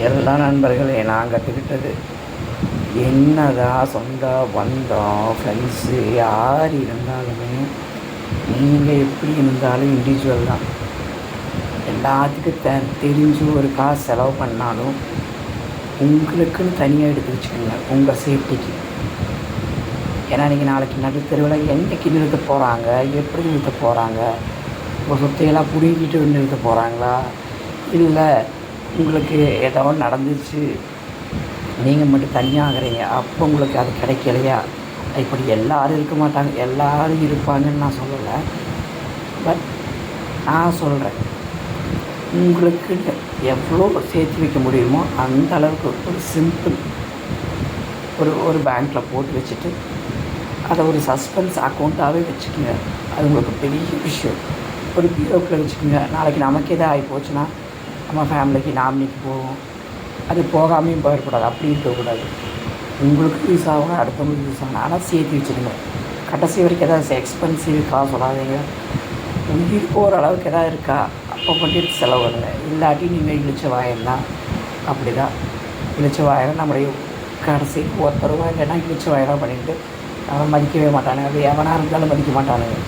எல்லா நண்பர்களே நான் கற்றுக்கிட்டது, என்னதான் சொந்த பந்தம் ஃப்ரெண்ட்ஸு யார் இருந்தாலுமே நீங்கள் எப்படி இருந்தாலும் இண்டிவிஜுவல் தான். எல்லாத்துக்கும் தெரிஞ்சு ஒரு காசு செலவு பண்ணாலும் உங்களுக்குன்னு தனியாக எடுத்து வச்சுக்கோங்க, உங்கள் சேஃப்டிக்கு. ஏன்னா நீங்கள் நாளைக்கு நடுத்தெருவில் என்றைக்கு நிறுத்த போகிறாங்க, எப்படி நிறுத்த போகிறாங்க, உங்கள் சொத்தையெல்லாம் பிடுங்கிட்டு நிறுத்த போகிறாங்களா, இல்லை உங்களுக்கு ஏதோ நடந்துச்சு நீங்கள் மட்டும் தனியாகிறீங்க, அப்போ உங்களுக்கு அது கிடைக்கலையா. இப்படி எல்லோரும் இருக்க மாட்டாங்க, எல்லோரும் இருப்பாங்கன்னு நான் சொல்லலை. பட் நான் சொல்கிறேன், உங்களுக்கு எவ்வளோ சேர்த்து வைக்க முடியுமோ அந்த அளவுக்கு ஒரு சிம்பிள் ஒரு பேங்க்கில் போட்டு வச்சுட்டு அதை ஒரு சஸ்பென்ஸ் அக்கௌண்ட்டாகவே வச்சுக்கோங்க. அது உங்களுக்கு பெரிய விஷயம். ஒரு பிஓக்கில் வச்சுக்கோங்க. நாளைக்கு நமக்கு எதாவது ஆகி போச்சுன்னா நம்ம ஃபேமிலிக்கு நாமினிக்கு போவோம், அது போகாமையும் போயிடக்கூடாது, அப்படி இருக்கக்கூடாது. உங்களுக்கு யூஸ் ஆகணும், அடுத்தவங்களுக்கு யூஸ் ஆகணும், ஆனால் சேர்த்து வச்சுருங்க. கடைசி வரைக்கும் எதாவது எக்ஸ்பென்சிவ் காசு சொல்லாதீங்க. உயிர் போகிற அளவுக்கு எதாவது இருக்கா அப்போ பண்ணிட்டு செலவு பண்ணுங்க. இல்லாட்டி நீங்கள் இழிச்ச வாயம்தான். அப்படி தான் இழிச்ச வாயம் நம்முடைய கடைசி ஒருத்தருவா இல்லைன்னா இழிச்ச வாயெல்லாம் பண்ணிட்டு அவன் மதிக்கவே மாட்டானுங்க. அது எவனாக இருந்தாலும் மதிக்க மாட்டானுங்க.